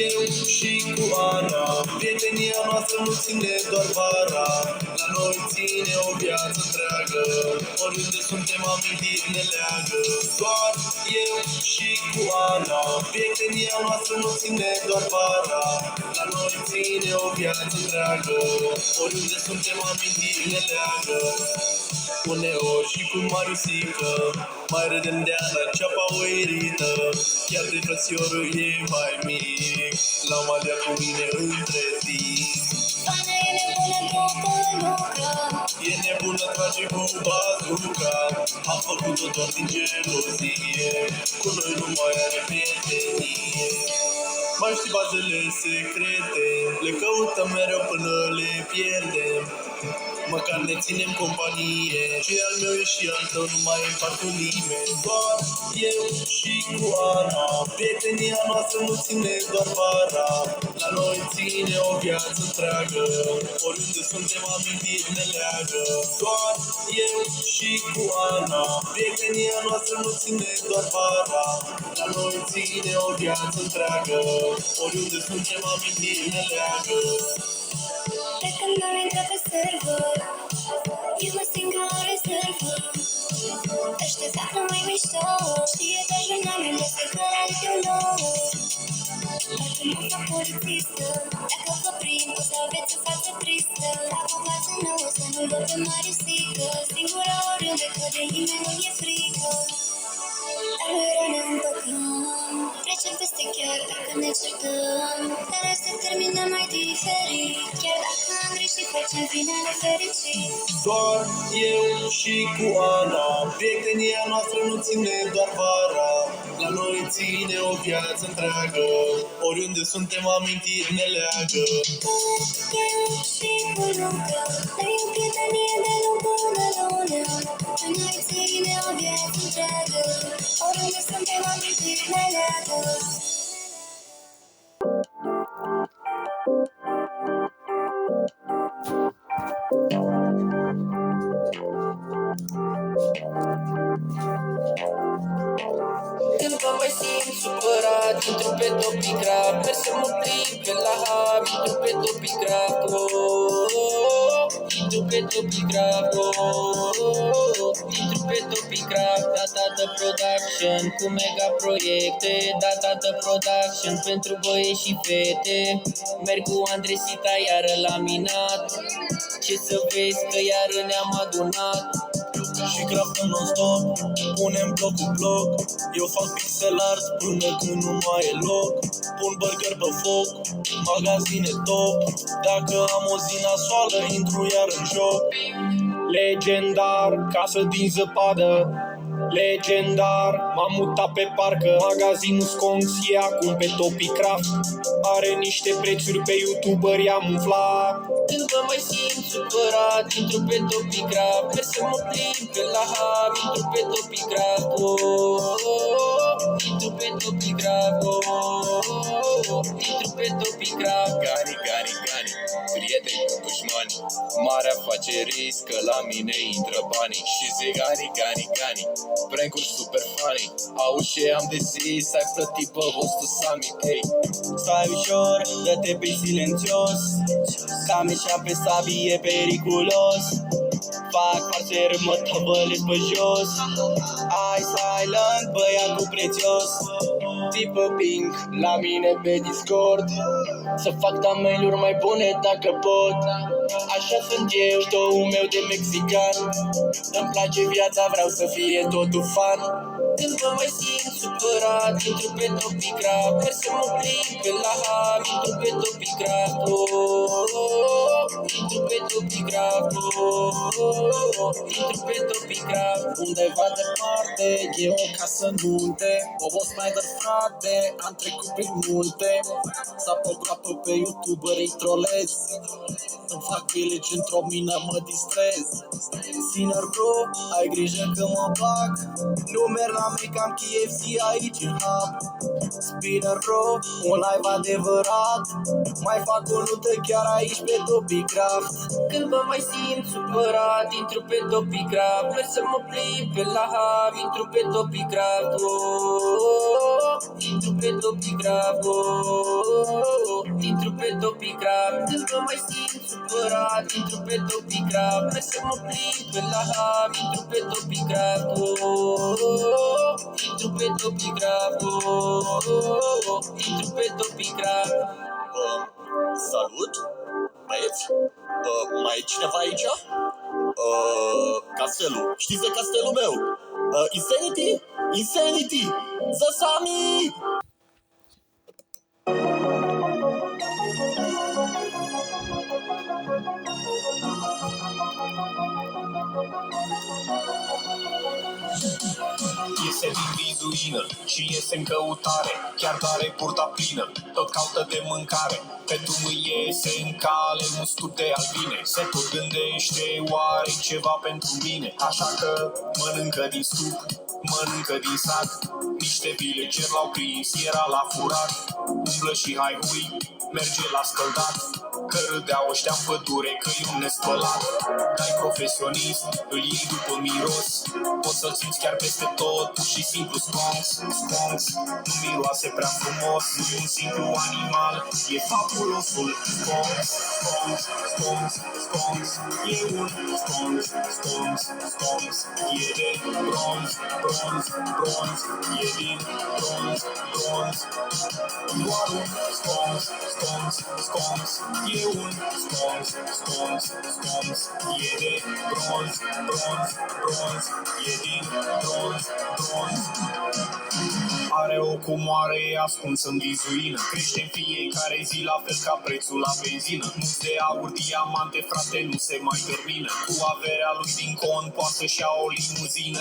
eu și cu Ana. Prietenia noastră nu ține doar vara, la noi ține o viață întreagă. Oriunde suntem amintiri ne leagă. Doar eu și cu Ana. Prietenia noastră nu ține doar vara, la noi ține o viață întreagă. Oriunde suntem amintiri ne leagă. Uneori și cu Mariusică mai râdem de Ana, ceapa oirită. Chiar de frățiorul e mai mic, la malea cu mine între timp. Ana e nebună după lucră, E nebună, trage cu bazuca. A făcut-o doar din gelozie, cu noi nu mai are prietenie. Mai știi bazele secrete, le căutăm mereu până le pierdem. Măcar ne ținem companie, ce al meu e și al tău, nu mai împart cu nimeni. Doar eu și cu Ana. Prietenia noastră nu ține doar vara, la noi ține o viață întreagă. Oriunde suntem amintiri ne leagă. Doar eu și cu Ana. Prietenia noastră nu ține doar vara, la noi ține o viață întreagă. Oriunde suntem amintiri ne leagă. de când am intrat pe server, eu mă simt ca o rezervă. Ăștia fac numai mișto, știe toți jurnalul este clar eu nou. Dacă mă fac polițistă, dacă vă prind, o să aveți o față tristă. Fac o față nouă, să nu-l văd pe Mariusică, singura oriunde, că de nimeni nu e frică. Dar mereu ne împăcăm, trecem peste chiar dacă ne certăm. Dar asta termină mai diferit, chiar dacă am greșit, facem finale fericit. Doar eu și cu Ana. Prietenia noastră nu ține doar vara, la noi ține o viață întreagă. Oriunde suntem amintiri ne leagă. Doar eu și cu Luca, noi o prietenie de lună până lună. La noi ține o viață întreagă, oriunde suntem amintiri ne leagă. Când mă mai simt supărat, intru pe Topigraf. Merg să mă plimb pe la hub, intru pe Topigraf. Intru pe Topigraf. Intru pe Topigraf. Data de production cu mega proiecte. Data de production pentru băieți și fete. Merg cu Andresita iară la minat. Ce să vezi că iară ne-am adunat. Și craftăm non-stop, punem bloc cu bloc. Eu fac pixel art până când nu mai e loc. Pun burger pe foc, magazine top. Dacă am o zi nasoală, intru iar în joc. Legendar, casă din zăpadă. Legendar, m-am mutat pe parcă. Magazinul Sconx e acum pe Topicraft. Are niște prețuri pe youtuberi, am umflat. Când mă mai simt supărat, intru pe Topigraf. Merg să mă plimb pe la hub, intru pe Topigraf. Intru pe Topigraf. Intru pe Topigraf. Gani, gani, gani, prieteni cu dușmani. Mare afaceri, că la mine intră banii. Și zic gani, gani, gani, prank-uri super funny. Auzi ce am de zis, ai plătit pe hostul Sami. Ei, stai ușor, dă-te pe silențios. Camisa pe sabii e periculos. Fac farser, mă tăvălesc pe jos. Ai silent, băiatul prețios. Tipă ping, la mine pe Discord. Să fac thumbnail-uri mai bune dacă pot. Așa sunt eu, ștou meu de mexican. Îmi place viața, vreau să fie totul fun. Când mă mai simt supărat, intru pe Topigraf. Merg să mă plimb pe la hub, intru pe Topigraf. Intru pe Topigraf. Intru pe Topigraf. Undeva departe, e o casă în munte. Bobo Snyder, frate, am trecut prin multe. S-a groapă pe YouTuber, îi trolez. Îmi fac village într-o mină, mă distrez. Sinner bro, ai grijă că mă bag. Nu merg la mei cam KFC aici în hub. Spinner bro, un live adevărat. Mai fac o nută chiar aici pe Topigraf. Topicraft. Când mă mai simt supărat, intru pe Topicraft. Merg să mă plimb pe la Hav, intru pe Topicraft. Intru pe Topicraft. Intru pe Topicraft. Când mă mai simt supărat, intru pe Topicraft. Merg să mă plimb pe la Hav, intru pe Topicraft. Intru pe Topicraft. Intru pe Topicraft. Salut, băieți? Mai e cineva aici? Castelul, știți de castelul meu? Insanity? Insanity! Zasami! Iese din vizuină și iese în căutare, chiar tare purta plină, tot caută de mâncare. Pe drum îi iese în cale un stup de albine, se tot gândește, oare ceva pentru mine? Așa că mănâncă din stup, mănâncă din sac, niște villageri l-au prins, era la furat. Umblă și hai hui, merge la scăldat, că râdeau ăștia în pădure că e un nespălat. Dai profesionist, îl iei după miros, poți să-l simți chiar peste tot, pur și simplu sconks, sconks. Nu miroase prea frumos, nu e un simplu animal, e fabulosul sconks, sconks, sconks, sconks. E un sconks, sconks, sconks. E de bronz, bronz, bronz. E din bronz, bronz. Doar un sconks, sconks, sconks. E un sconks, sconks, sconks. E de bronz, bronz, bronz. E din bronz, bronz. Are o cumoare ascunsă în vizuină, crește în fiecare zi la fel ca prețul la benzină. Munți de aur, diamante, frate, nu se mai termină. Cu averea lui din cont poate să-și ia o limuzină,